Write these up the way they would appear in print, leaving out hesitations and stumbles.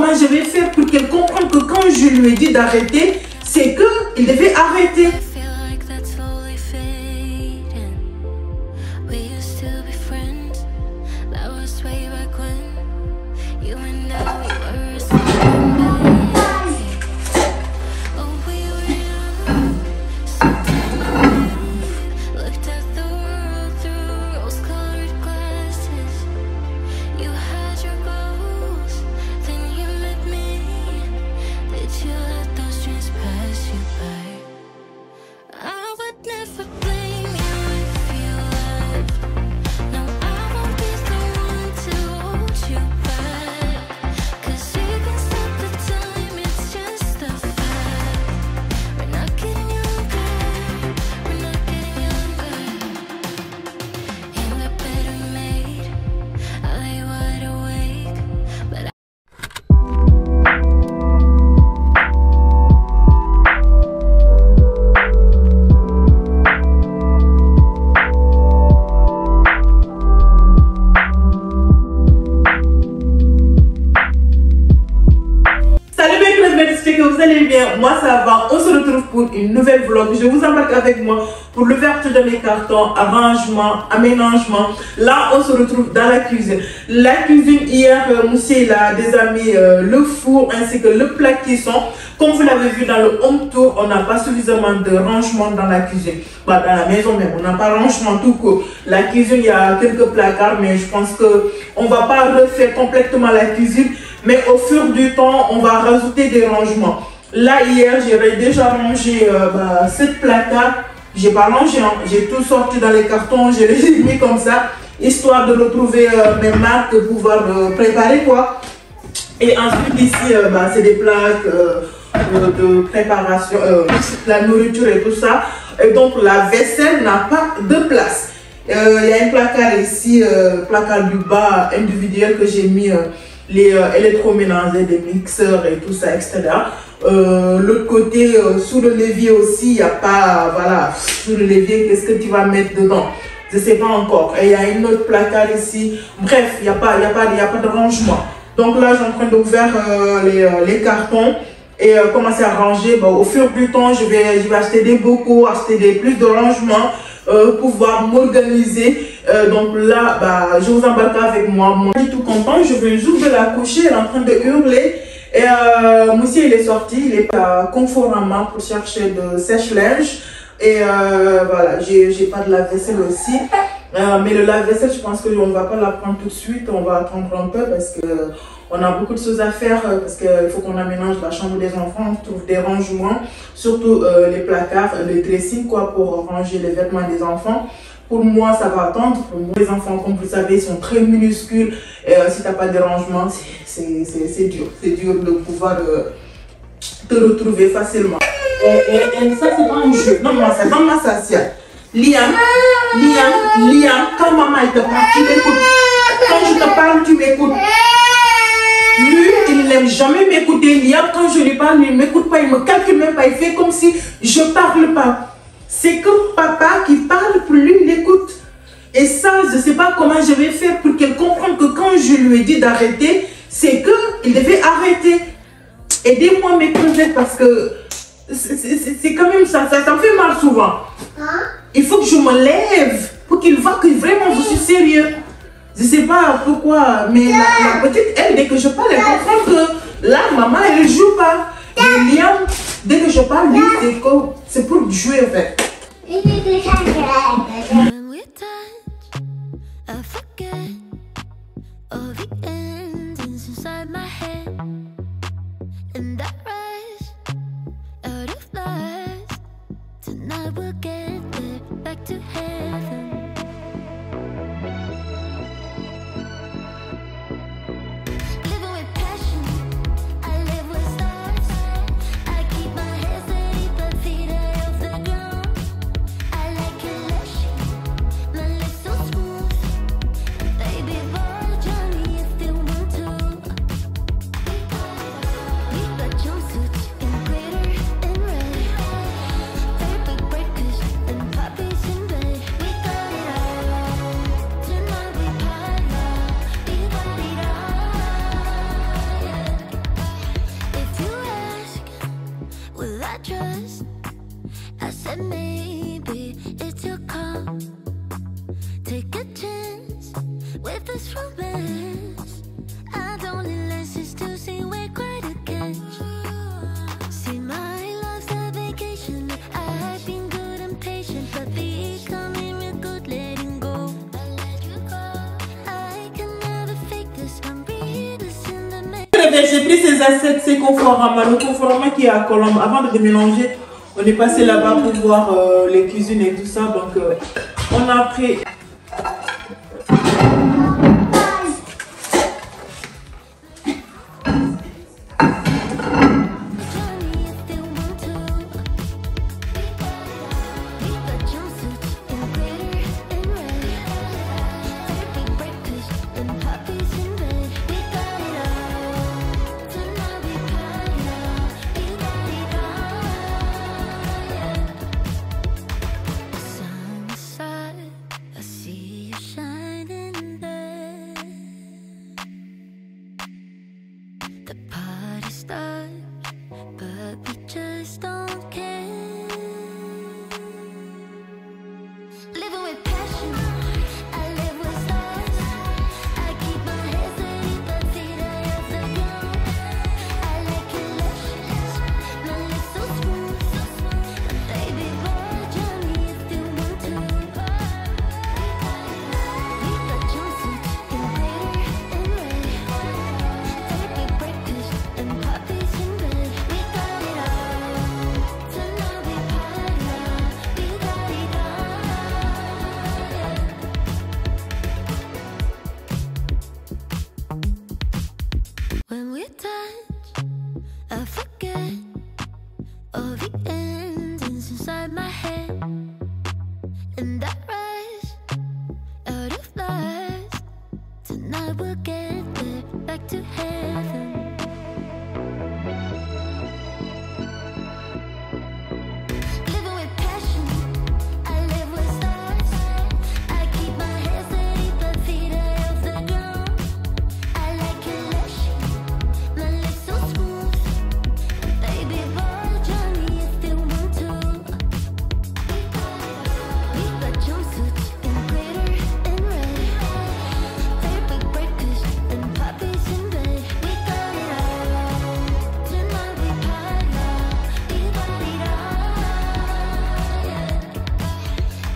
comment je vais faire pour qu'elle comprenne que quand je lui ai dit d'arrêter, c'est qu'il devait arrêter. Vous allez bien, moi ça va, on se retrouve pour une nouvelle vlog. Je vous embarque avec moi pour l'ouverture de mes cartons, arrangement, aménagement. Là on se retrouve dans la cuisine. La cuisine, hier Moussia il a désamé le four ainsi que le plat cuisson. Comme vous l'avez vu dans le home tour, on n'a pas suffisamment de rangement dans la cuisine. Bah, dans la maison même, on n'a pas rangement tout court. La cuisine, il y a quelques placards, mais je pense qu'on ne va pas refaire complètement la cuisine. Mais au fur du temps, on va rajouter des rangements. Là, hier, j'avais déjà rangé 7 placards. J'ai pas rangé, hein. J'ai tout sorti dans les cartons, je les ai mis comme ça, histoire de retrouver mes marques, de pouvoir préparer quoi. Et ensuite, ici, c'est des plaques de préparation, la nourriture et tout ça. Et donc, la vaisselle n'a pas de place. Il y a un placard ici, placard du bas individuel que j'ai mis les électroménagers, des mixeurs et tout ça, etc. L'autre côté, sous le levier aussi, il n'y a pas, voilà, sous le levier, qu'est-ce que tu vas mettre dedans? Je ne sais pas encore. Et il y a une autre placard ici. Bref, il n'y a pas de rangement. Donc là, je suis en train d'ouvrir les cartons et commencer à ranger. Bon, au fur du temps, je vais acheter des bocaux, acheter plus de rangements, pouvoir m'organiser. Donc là, je vous embarque avec moi. Moi, je suis tout content. Je vais juste de la coucher. Elle est en train de hurler. Et Moussia, il est sorti. Il est à Conforama pour chercher de sèche-linge. Et voilà, j'ai pas de lave-vaisselle aussi. Mais le lave-vaisselle, je pense qu'on ne va pas la prendre tout de suite. On va attendre un peu parce que on a beaucoup de choses à faire. Parce qu'il faut qu'on aménage la chambre des enfants. On trouve des rangements, surtout les placards, les dressings quoi, pour ranger les vêtements des enfants. Pour moi, ça va attendre. Pour moi, les enfants, comme vous savez, sont très minuscules. Et si tu n'as pas de rangement, c'est dur. C'est dur de pouvoir te retrouver facilement. Et ça, c'est pas un jeu. Donne-moi ça, donne-moi ça, Sia. Liam, quand maman elle te parle, tu m'écoutes. Quand je te parle, tu m'écoutes. Lui, il n'aime jamais m'écouter. Liam, quand je lui parle, il ne m'écoute pas, il ne me calcule même pas. Il fait comme si je ne parle pas. C'est comme papa qui parle, pour lui, il écoute. Et ça, je ne sais pas comment je vais faire pour qu'elle comprenne que quand je lui ai dit d'arrêter, c'est qu'il devait arrêter. Aidez-moi à m'écouter parce que c'est quand même ça. Ça me fait mal souvent. Il faut que je me lève pour qu'il voit que vraiment je suis sérieux. Je ne sais pas pourquoi, mais la petite, elle, dès que je parle, elle comprend que là, maman, elle ne joue pas. Mais Liam, dès que je parle, lui, c'est pour jouer en fait. said maybe it's your call. Take a chance with this romance. I don't need lessons to see we're quite a catch. See, my love's a vacation. I've been good and patient, but becoming real good letting go. I can never fake this. I'm real in the mix. J'ai pris ces assiettes, c'est Conforama, le Conforama qui est à Colombe. Avant de mélanger, on est passé là-bas pour voir les cuisines et tout ça. Donc, on a pris. The party starts, but we just don't care. Living with passion, I live with stars. I keep my head steady, but feet off the ground. I like it luscious, my lips so smooth. Baby boy, Johnny, if you want to. We got jumpsuits in glitter and red. Take breakfast and puppies in bed. We got it all. Tonight we party on. We got it all. When we touch, I forget all the endings inside my head, and I rise out of lies. Tonight we'll get there, back to heaven. Living with passion, I live with stars. I keep my head steady, but feet off the ground. I like it luscious, my lips so smooth. Baby boy, Johnny, if you want to. We got jumpsuits in glitter and red. Take breakfast and puppies in bed. We got it all. Tonight we party on. We got it all.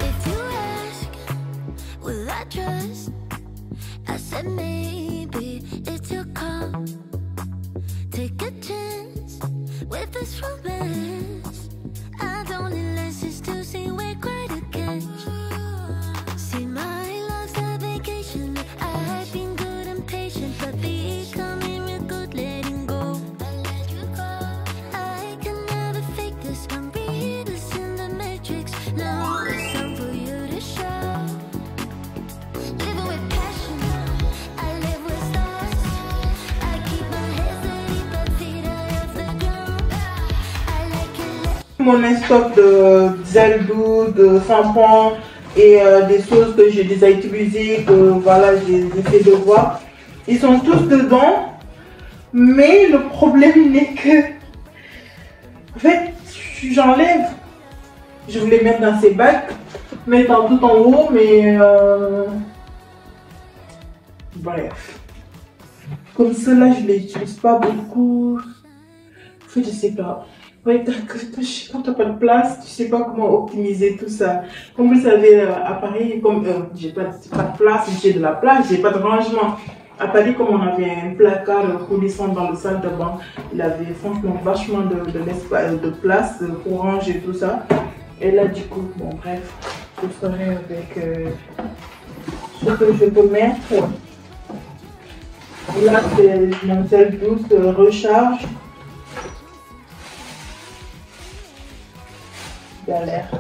If you ask, will I trust? I said maybe it's your call. Take a chance with this romance. I don't need lessons to see we're quite a catch. See, my love's a vacation. I've been good and patient, but becoming real good letting go. I can never fake this. I'm real in the matrix. Now it's time for you to show. Living with passion, I live with stars. I keep my head steady, but feet off the ground. I like it. Mon stock de gel doux, de shampoing et des choses que j'ai déjà utilisées, que voilà, j'ai fait devoir. Ils sont tous dedans, mais le problème n'est que, en fait, j'enlève. Je voulais mettre dans ces bacs, mettre tout en haut, mais bref. Comme cela, je ne les utilise pas beaucoup. En fait, je sais pas. Ouais, quand tu n'as pas de place, tu sais pas comment optimiser tout ça. Comme vous savez, à Paris, comme j'ai pas de place, j'ai de la place, j'ai pas de rangement. À Paris, comme on avait un placard coulissant dans le salle de bain, il avait franchement vachement de place pour ranger tout ça. Et là, du coup, bon, bref, je ferai avec ce que je peux mettre. Là, c'est mon gel douce recharge. Galère.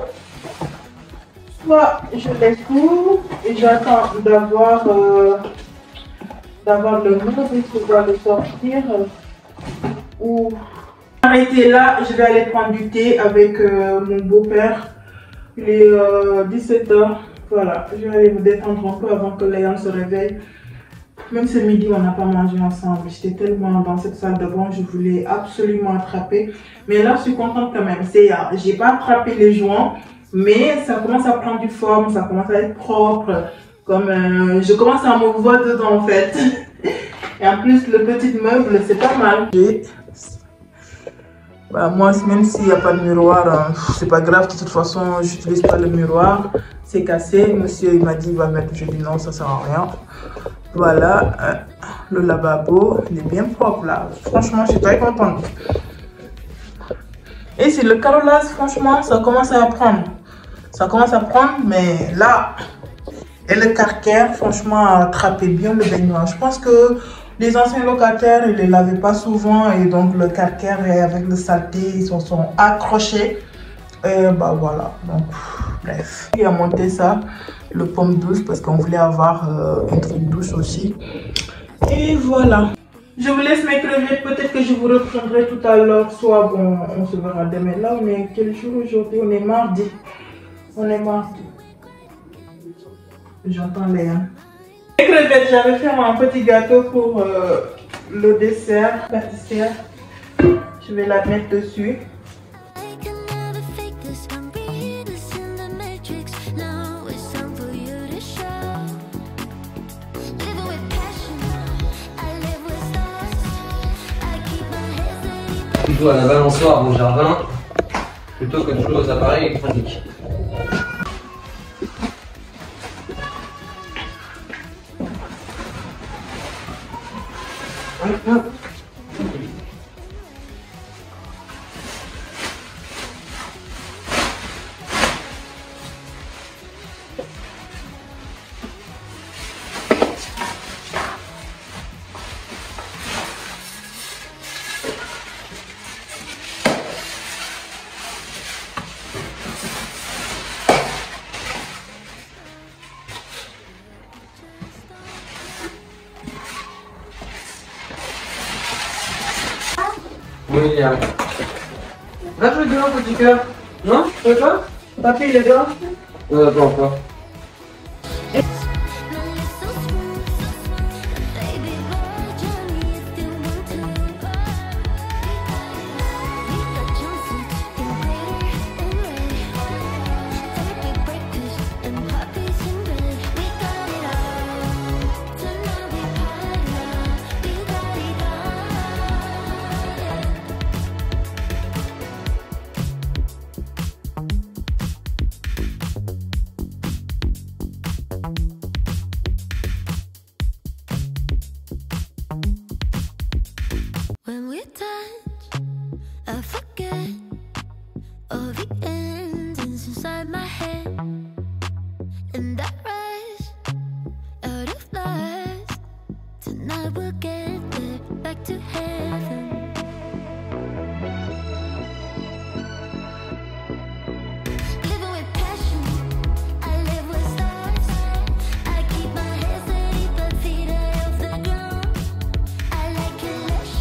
Soit je les cours et j'attends d'avoir le mot pour pouvoir le sortir, ou arrêter là. Je vais aller prendre du thé avec mon beau-père. Il est 17 h. Voilà, je vais aller me détendre un peu avant que Léon se réveille Même ce midi, on n'a pas mangé ensemble. J'étais tellement dans cette salle de bain, je voulais absolument attraper. Mais là, je suis contente quand même. J'ai pas attrapé les joints, mais ça commence à prendre du forme, ça commence à être propre. Comme je commence à me voir dedans en fait. Et en plus, le petit meuble, c'est pas mal. Bah, moi, même s'il n'y a pas de miroir, c'est pas grave. De toute façon, j'utilise pas le miroir. C'est cassé. Monsieur, il m'a dit, il va mettre. Je dis non, ça sert à rien. Voilà, le lavabo, il est bien propre là. Franchement, je suis très contente. Et c'est le carrelage, franchement, ça commence à prendre. Ça commence à prendre, mais là, et le calcaire, franchement, a attrapé bien le baignoire. Je pense que les anciens locataires, ils ne les lavaient pas souvent et donc le calcaire avec le saleté, ils se sont accrochés. Et bah voilà, donc bref. Il a monté ça, le pomme douce, parce qu'on voulait avoir un truc douce aussi. Et voilà. Je vous laisse mes crevettes, peut-être que je vous reprendrai tout à l'heure, soit bon, on se verra demain. Là, on est quel jour aujourd'hui? On est mardi. On est mardi. J'entends Léa. Les crevettes, j'avais fait un petit gâteau pour le dessert pâtissière. Je vais la mettre dessus. Plutôt à la balançoire au jardin plutôt que de jouer aux appareils électroniques. Oui, il y a. Va jouer dehors, petit cœur. Non? Tu veux pas? Papy, il est dehors? Pas encore. When we touch, I forget all the endings inside my head, and I rush out of lust. Tonight we'll get there, back to heaven. Living with passion, I live with stars. I keep my head steady, but feet off the ground. I like it lush.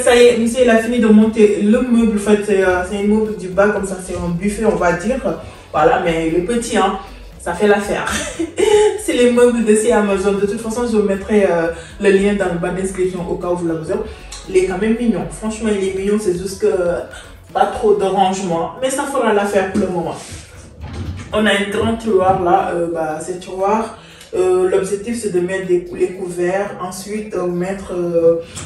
Ça y est, monsieur il a fini de monter le meuble. En fait, c'est un meuble du bas, comme ça, c'est un buffet, on va dire. Voilà, mais le petit, hein, ça fait l'affaire. C'est les meubles de chez Amazon. De toute façon, je vous mettrai le lien dans le bas de description au cas où vous l'avez besoin. Il est quand même mignon. Franchement, il est mignon, c'est juste que pas trop de rangement. Mais ça fera l'affaire pour le moment. On a un grand tiroir là. Ce tiroir. L'objectif c'est de mettre les couverts, ensuite mettre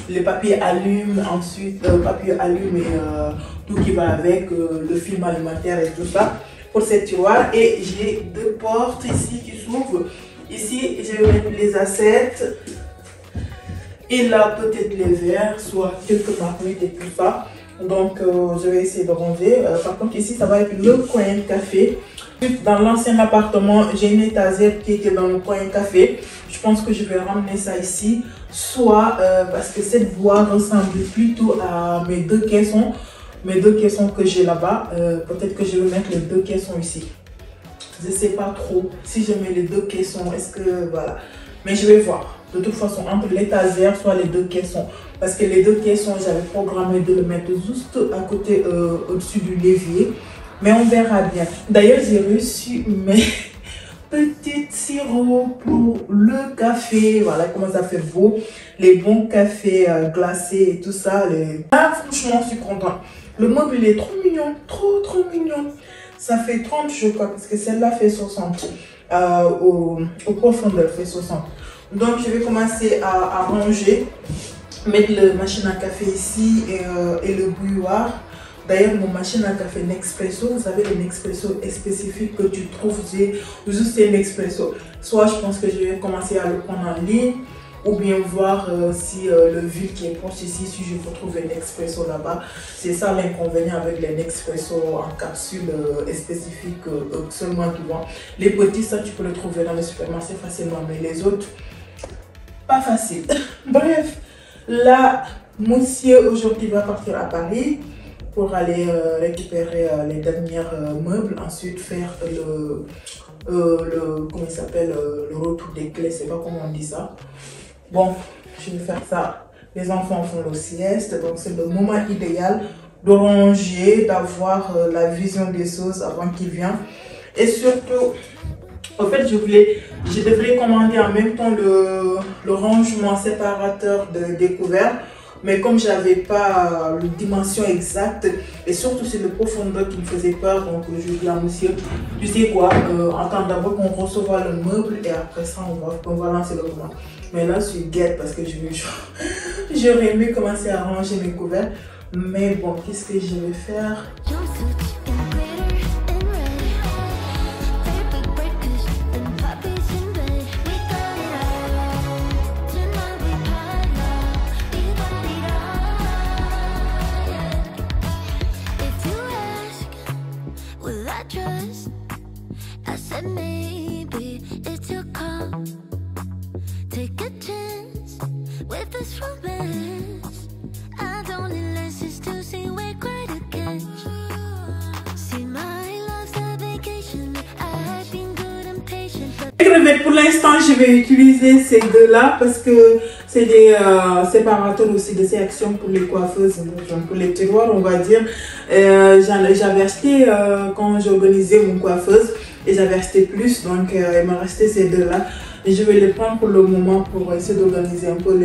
les papiers allumes, ensuite papier allume et tout qui va avec, le film alimentaire et tout ça pour ce tiroir. Et j'ai deux portes ici qui s'ouvrent. Ici je vais mettre les assiettes et là peut-être les verres, soit quelques marmites et tout ça. Donc je vais essayer de ranger. Par contre ici ça va être le coin de café. Dans l'ancien appartement, j'ai une étagère qui était dans le coin café. Je pense que je vais ramener ça ici. Soit parce que cette voie ressemble plutôt à mes deux caissons. Mes deux caissons que j'ai là-bas. Peut-être que je vais mettre les deux caissons ici. Je ne sais pas trop si je mets les deux caissons. Est-ce que voilà. Mais je vais voir. De toute façon, entre l'étagère, soit les deux caissons. Parce que les deux caissons, j'avais programmé de le mettre juste à côté, au-dessus du l'évier. Mais on verra bien. D'ailleurs, j'ai reçu mes petites sirops pour le café. Voilà comment ça fait beau. Les bons cafés glacés et tout ça. Ah, franchement, je suis contente. Le meuble, il est trop mignon. Trop, trop mignon. Ça fait 30, je crois, parce que celle-là fait 60. Au profondeur, fait 60. Donc, je vais commencer à ranger. Mettre la machine à café ici et le bouilloire. D'ailleurs, mon machine à café Nespresso, vous savez, le Nespresso est spécifique que tu trouves, juste c'est Nespresso. Soit je pense que je vais commencer à le prendre en ligne, ou bien voir si le ville qui est proche ici, si je peux trouver un Nespresso là-bas. C'est ça l'inconvénient avec les Nespresso en capsule spécifique seulement qui vont. Les petits, ça tu peux le trouver dans le supermarché facilement, mais les autres, pas facile. Bref, là, monsieur aujourd'hui va partir à Paris pour aller récupérer les derniers meubles, ensuite faire comment il s'appelle, le retour des clés, c'est pas comment on dit ça. Bon, je vais faire ça. Les enfants font le sieste, donc c'est le moment idéal de ranger, d'avoir la vision des choses avant qu'ils viennent. Et surtout, en fait, je devrais commander en même temps le rangement séparateur de découvert. Mais comme je n'avais pas la dimension exacte, et surtout c'est le profondeur qui me faisait peur, donc je dis à monsieur, tu sais quoi, attends d'abord qu'on reçoive le meuble et après ça on va lancer le commande. Mais là je suis guette parce que j'aurais aimé commencer à ranger mes couverts. Mais bon, qu'est-ce que je vais faire? Pour l'instant, je vais utiliser ces deux-là parce que c'est des séparateurs aussi de sélection pour les coiffeuses, pour les tiroirs, on va dire. J'avais acheté quand j'ai organisé mon coiffeuse et j'avais acheté plus, donc il m'a resté ces deux-là. Et je vais les prendre pour le moment pour essayer d'organiser un peu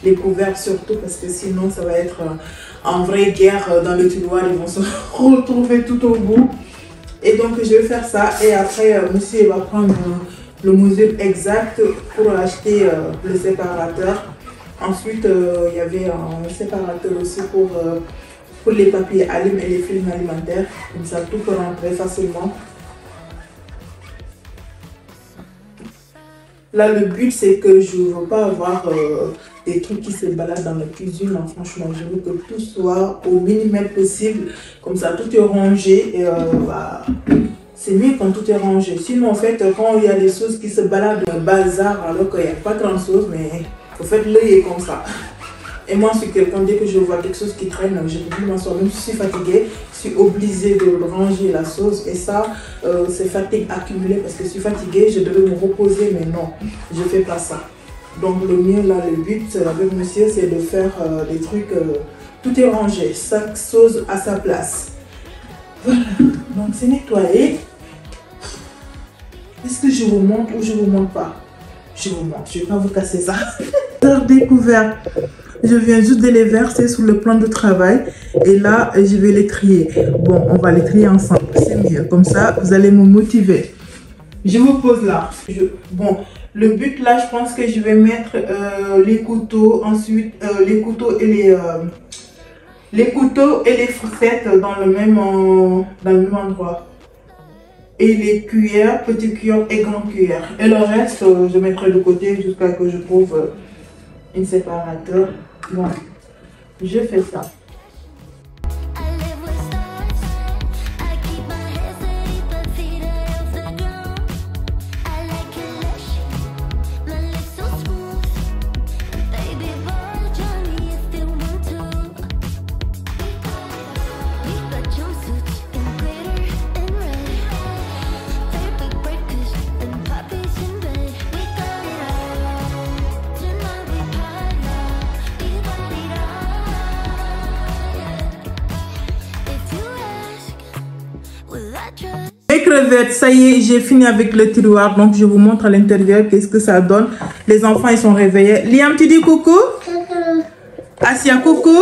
les couverts surtout parce que sinon ça va être en vraie guerre dans le tiroir, ils vont se retrouver tout au bout. Et donc je vais faire ça et après monsieur va prendre le mesure exact pour acheter le séparateur. Ensuite il y avait un séparateur aussi pour les papiers alim et les films alimentaires. Comme ça tout peut rentrer facilement. Là le but c'est que je ne veux pas avoir des trucs qui se baladent dans la cuisine. Non, franchement je veux que tout soit au minimum possible. Comme ça tout est rangé et c'est mieux quand tout est rangé. Sinon en fait quand il y a des choses qui se baladent dans le bazar alors qu'il n'y a pas grand chose, mais en fait l'œil est comme ça. Et moi je suis quelqu'un, dès que je vois quelque chose qui traîne, je peux plus m'asseoir. Même si je suis fatiguée, je suis obligée de ranger la chose. Et ça, c'est fatigue accumulée parce que je suis fatiguée, je devais me reposer, mais non, je ne fais pas ça. Donc le mieux là, le but avec monsieur, c'est de faire des trucs, tout est rangé, chaque chose à sa place. Voilà, donc c'est nettoyé. Est-ce que je vous montre ou je ne vous montre pas? Je vous montre, je ne vais pas vous casser ça. Découvert. Je viens juste de les verser sur le plan de travail et là je vais les trier. Bon, on va les trier ensemble, c'est mieux. Comme ça, vous allez me motiver. Je vous pose là. Bon, le but là, je pense que je vais mettre les couteaux, ensuite les couteaux et les fourchettes dans le même endroit. Et les cuillères, petites cuillères et grandes cuillères. Et le reste, je mettrai de côté jusqu'à ce que je trouve un séparateur. Bon, je fais ça. crevettes, ça y est, j'ai fini avec le tiroir. Donc, je vous montre à l'intérieur qu'est-ce que ça donne. Les enfants, ils sont réveillés. Liam, tu dis coucou? Asia, coucou?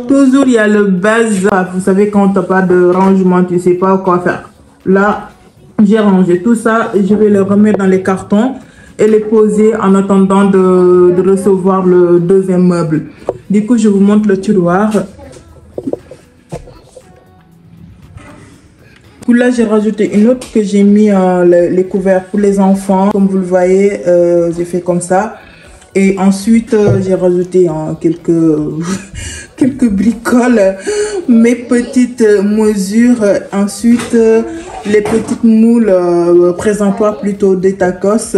Toujours, il y a le bazar. Vous savez, quand tu n'as pas de rangement, tu ne sais pas quoi faire. Là, j'ai rangé tout ça. Et je vais le remettre dans les cartons et les poser en attendant de recevoir le deuxième meuble. Du coup, je vous montre le tiroir. Là, j'ai rajouté une autre que j'ai mis les couverts pour les enfants. Comme vous le voyez, j'ai fait comme ça. Et ensuite, j'ai rajouté quelques bricoles, mes petites mesures. Ensuite, les petites moules présentoirs plutôt des tacos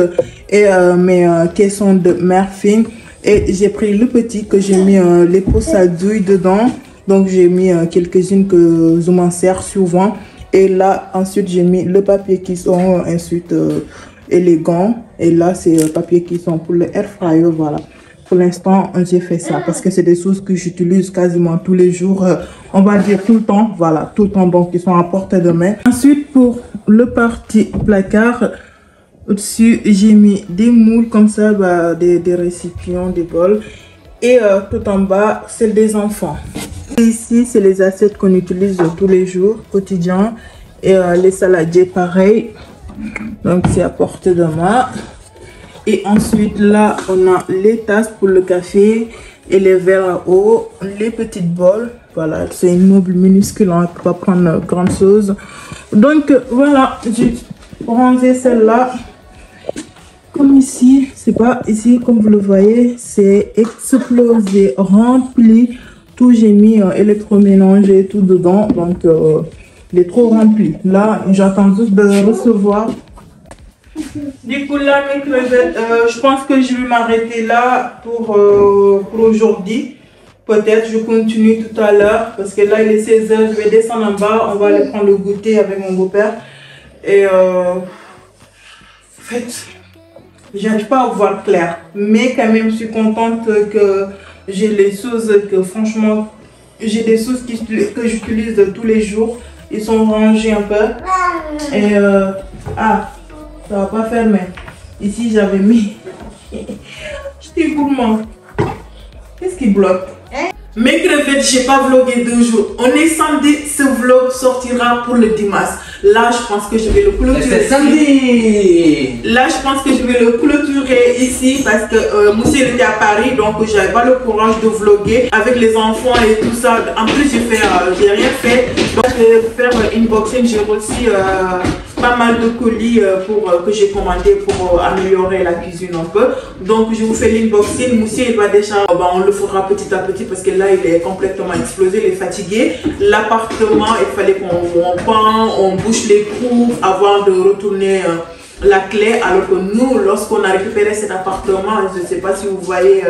et mes caissons de Murphy. Et j'ai pris le petit que j'ai mis les pousses à douille dedans. Donc, j'ai mis quelques-unes que je m'en sers souvent. Et là, ensuite, j'ai mis le papier qui sont ensuite élégants. Et là, c'est le papier qui sont pour le air fryer. Voilà. Pour l'instant, j'ai fait ça parce que c'est des choses que j'utilise quasiment tous les jours. On va dire tout le temps. Voilà, tout le temps. Donc, ils sont à portée de main. Ensuite, pour le parti placard, au-dessus, j'ai mis des moules comme ça, des récipients, des bols. Et tout en bas, c'est des enfants. Et ici, c'est les assiettes qu'on utilise tous les jours, quotidiens. Et les saladiers, pareil. Donc, c'est à portée de main. Et ensuite, là, on a les tasses pour le café et les verres à eau, les petites bols. Voilà, c'est une meuble minuscule, on ne peut pas prendre grande chose. Donc, voilà, j'ai rangé celle-là. Comme ici, c'est pas ici, comme vous le voyez, c'est explosé, rempli. Tout, j'ai mis électroménager tout dedans, donc il est trop rempli. Là, j'attends juste de recevoir. Du coup, là, mes crevettes, je pense que je vais m'arrêter là pour aujourd'hui. Peut-être je continue tout à l'heure parce que là, il est 16 h. Je vais descendre en bas. On va aller prendre le goûter avec mon beau-père. Et en fait, j'arrive pas à voir clair. Mais quand même, je suis contente que j'ai les choses que franchement, j'ai des choses que j'utilise tous les jours. Ils sont rangés un peu. Et ça va pas fermer. Ici, j'avais mis. J'étais gourmand. Qu'est-ce qui bloque? Mes crevettes, j'ai pas vlogué 2 jours. On est samedi, ce vlog sortira pour le dimanche. Là, je pense que je vais le clôturer. C'est samedi. Là, je pense que je vais le clôturer ici parce que Monsieur était à Paris, donc j'avais pas le courage de vlogger avec les enfants et tout ça. En plus, j'ai rien fait. Donc, je vais faire unboxing. J'ai reçu pas mal de colis que j'ai commandé pour améliorer la cuisine un peu. Donc, je vous fais l'unboxing. Monsieur, il va déjà, on le fera petit à petit parce que là, il est complètement explosé, il est fatigué. L'appartement, il fallait qu'on peint, on bouche les trous avant de retourner la clé. Alors que nous, lorsqu'on a récupéré cet appartement, je ne sais pas si vous voyez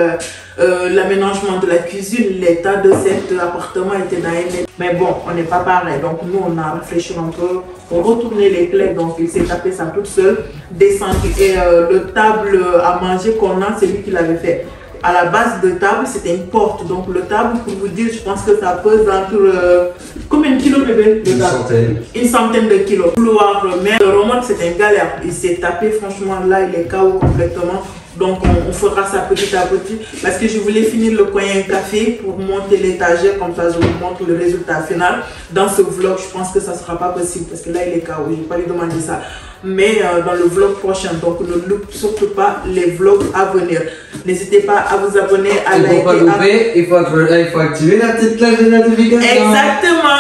l'aménagement de la cuisine, l'état de cet appartement était dans un état. Mais bon, on n'est pas pareil. Donc nous, on a réfléchi un peu, on retournait les clés. Donc il s'est tapé ça toute seule, descendu. Et le table à manger qu'on a, c'est lui qui l'avait fait. À la base de table, c'était une porte. Donc le table, pour vous dire, je pense que ça pèse entre combien de kilos, bébé? Une centaine. Une centaine de kilos. Couloir, mais le remonte, c'était une galère. Il s'est tapé, franchement, là, il est KO complètement. Donc on fera ça petit à petit. Parce que je voulais finir le coin café pour monter l'étagère. Comme ça, je vous montre le résultat final. Dans ce vlog, je pense que ça ne sera pas possible. Parce que là, il est KO. Je ne vais pas lui demander ça. Mais dans le vlog prochain, donc ne loupe surtout pas les vlogs à venir. N'hésitez pas à vous abonner, à liker. Pour pas louper, il faut activer la petite cloche de notification. Exactement.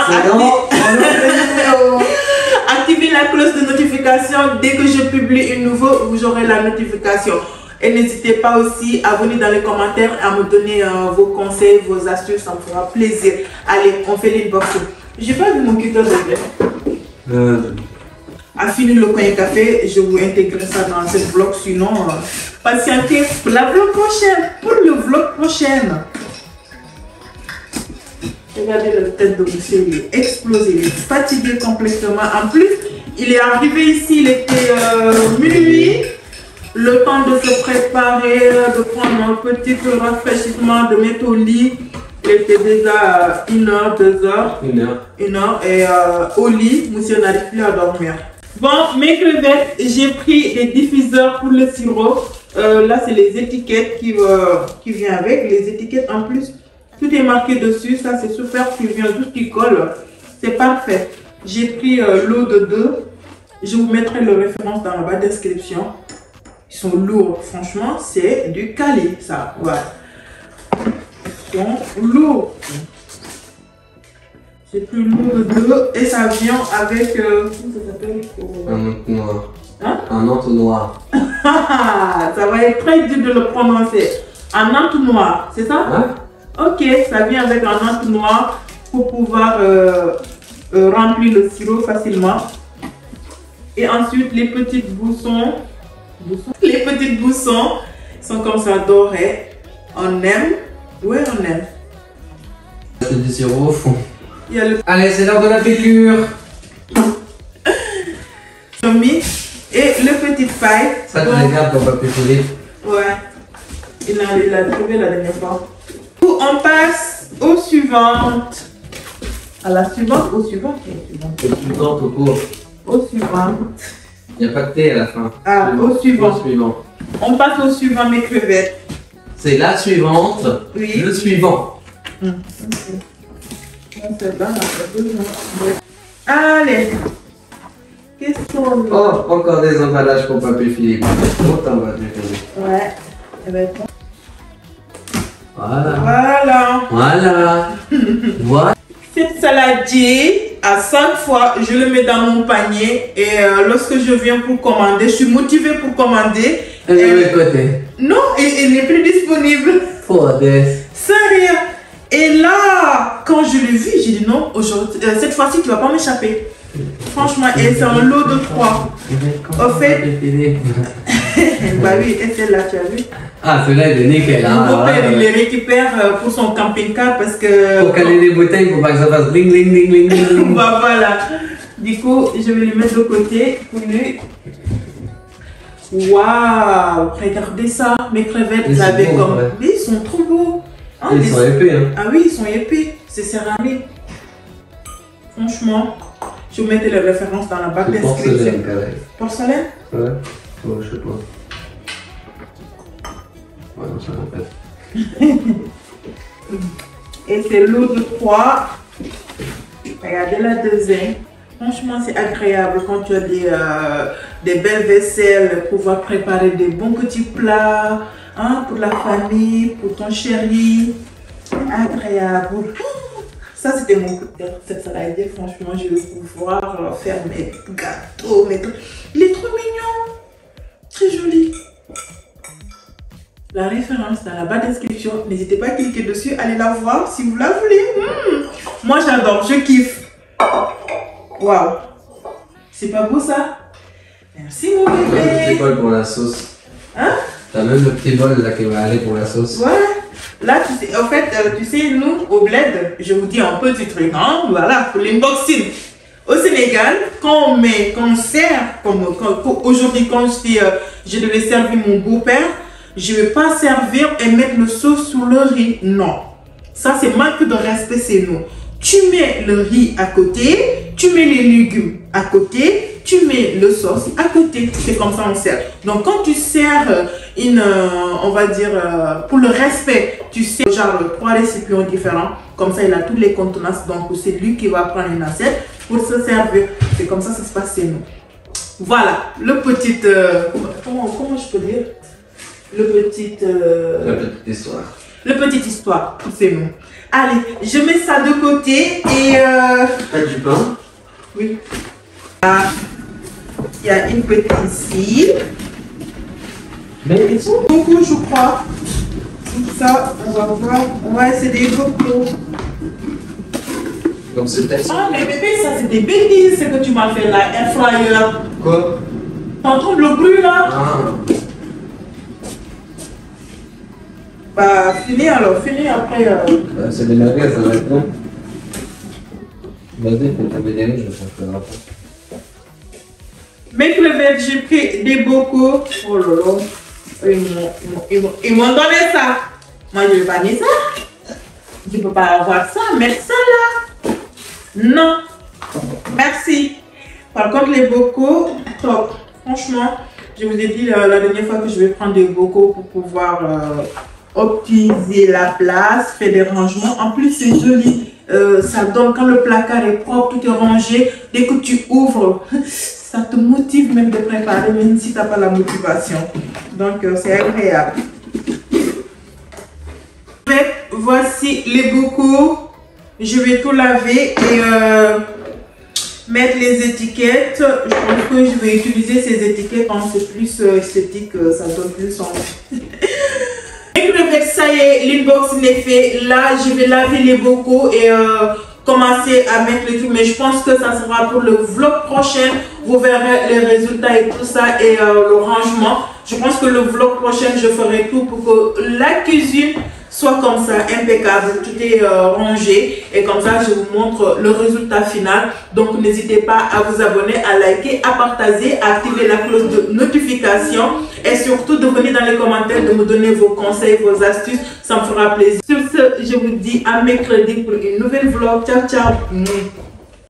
Activez la cloche de notification. Dès que je publie une nouvelle, vous aurez la notification. Et n'hésitez pas aussi à venir dans les commentaires à me donner vos conseils, vos astuces, ça me fera plaisir. Allez, on fait l'inboxing. J'ai pas vu mon cutter de à finir le coin café, je vous intégrer ça dans ce vlog. Sinon, patientez pour la vlog prochaine. Pour le vlog prochain. Regardez la tête de monsieur, il est explosé, il est fatigué complètement. En plus, il est arrivé ici, il était minuit. Le temps de se préparer, de prendre un petit rafraîchissement, de mettre au lit. Il était déjà 1 heure, 2 heures. 1 heure. 1 heure. Et au lit, monsieur n'arrive plus à dormir. Bon, mes crevettes, j'ai pris des diffuseurs pour le sirop. Là, c'est les étiquettes qui viennent avec. Les étiquettes en plus, tout est marqué dessus. Ça, c'est super suivant. Tout ce qui colle, c'est parfait. J'ai pris l'eau de 2. Je vous mettrai le référence dans la barre de description. Ils sont lourds. Franchement, c'est du quali, ça. Voilà. Ils sont lourds. J'ai pris l'eau de 2 et ça vient avec... comment ça s'appelle? Un entonnoir. Hein? Un entonnoir. Ça va être très dur de le prononcer. Un entonnoir, c'est ça? Ouais. Ok, ça vient avec un entonnoir pour pouvoir remplir le sirop facilement. Et ensuite, les petites boussons. Les petites boussons sont comme ça dorés. On aime. Ouais, on aime. C'est du sirop au fond. Il y a le Allez, c'est l'heure de la piqûre. et le petit paille. Ça, tu les gardes pour Papy Philippe. Ouais. Il a trouvé la dernière fois. On passe aux suivantes. À la suivante, aux suivantes. C'est plus grand au cours. Aux suivantes. Il n'y a pas de thé à la fin. Ah, au suivant. Au suivant. On passe au suivant, mes crevettes. C'est la suivante. Oui. Le suivant. C'est bon, allez. Qu'est-ce qu'on a? Oh, encore des emballages pour Papy Philippe. Autant Papy Philippe. Ouais. Ça va être bon. Voilà. Voilà. Voilà. Voilà. Cette saladier, à 5 fois, je le mets dans mon panier. Et lorsque je viens pour commander, je suis motivée pour commander. Et de l'autre côté. Non, il n'est plus disponible. Fodes. Sérieux. Et là, quand je l'ai vu, j'ai dit non, aujourd'hui, cette fois-ci, tu vas pas m'échapper. Franchement, et c'est un lot de 3. Au fait, bah oui, et celle-là, tu as vu. Ah, celui-là, il est nickel. Mon beau-père, il les récupère pour son camping-car parce que... Pour caler les bouteilles, pour pas que ça fasse bling bling bling bling bling. Bah, voilà. Du coup, je vais les mettre de côté pour lui. Waouh, regardez ça, mes crevettes, Ils vous sont avez beaux, comme... ouais. Mais ils sont trop beaux. Hein, Ils sont épais, hein. Ah oui, ils sont épais. C'est céramique. Franchement, je vous mettrai les références dans la barre C'est description. porcelaine, carré. Porcelaine? Ouais. Oh, je sais pas. Ouais, non, ça répète. Et c'est l'eau de 3. Regardez la deuxième. Franchement, c'est agréable quand tu as des belles vaisselles, pouvoir préparer des bons petits plats, hein, pour la famille, pour ton chéri. Agréable. Ça, c'était mon coup de cœur, cette salade. Franchement, je vais pouvoir faire mes gâteaux, mes trucs. Il est trop mignon. Très joli. La référence dans la barre de description. N'hésitez pas à cliquer dessus. Allez la voir si vous la voulez. Moi, j'adore. Je kiffe. Waouh. C'est pas beau, ça? Merci, mon T'as même le petit bébé. bol pour la sauce. Hein? T'as même le petit bol là qui va aller pour la sauce. Ouais. Là, tu sais, en fait, tu sais, nous, au bled, je vous dis un petit truc, hein, voilà, pour l'inboxing. Au Sénégal, quand on sert, aujourd'hui, quand je devais servir mon beau-père, je ne vais pas servir et mettre le sauce sur le riz. Non. Ça, c'est manque de respect, c'est nous. Tu mets le riz à côté, tu mets les légumes à côté, tu mets le sauce à côté. C'est comme ça on sert. Donc quand tu sers on va dire, pour le respect, tu sers genre 3 récipients différents. Comme ça, il a toutes les contenances. Donc c'est lui qui va prendre une assiette pour se servir. C'est comme ça que ça se passe chez nous. Voilà, le petit... comment je peux dire? Le petit... La petite histoire. Le petite histoire, c'est nous. Allez, je mets ça de côté et... T'as du pain? Oui. Ah, il y a une petite ici. Mais ils sont... Beaucoup, je crois. Tout ça, on va voir. Ouais, c'est des cocos. Comme c'était. Ah, mais bébé, ça c'est des bêtises ce que tu m'as fait là, air fryer. Quoi? T'entends le bruit là? Ah. Bah, finis alors, finis après. Bah, c'est des merguez, ça va être bon. Vas-y, fais ta BDM, je vais faire ça après. Mes crevettes, j'ai pris des bocaux. Oh là là. Ils m'ont donné ça. Moi, je vais pas dire ça. Je je ne peux pas avoir ça, mais ça là, non. Merci. Par contre, les bocaux, top. Franchement, je vous ai dit la dernière fois que je vais prendre des bocaux pour pouvoir optimiser la place, faire des rangements. En plus, c'est joli. Ça donne, quand le placard est propre, tout est rangé. Dès que tu ouvres, ça te motive même de préparer, même si tu n'as pas la motivation. Donc, c'est agréable. Voici les bocaux. Je vais tout laver et mettre les étiquettes. Je pense que je vais utiliser ces étiquettes quand c'est plus esthétique, ça donne plus envie. Ça y est, l'inboxing est fait. Là, je vais laver les bocaux et commencer à mettre les trucs. Mais je pense que ça sera pour le vlog prochain. Vous verrez les résultats et tout ça et le rangement. Je pense que le vlog prochain, je ferai tout pour que la cuisine soit comme ça, impeccable, tout est rangé et comme ça je vous montre le résultat final. Donc n'hésitez pas à vous abonner, à liker, à partager, à activer la cloche de notification et surtout de venir dans les commentaires, de me donner vos conseils, vos astuces, ça me fera plaisir. Sur ce, je vous dis à mercredi pour une nouvelle vlog. Ciao ciao.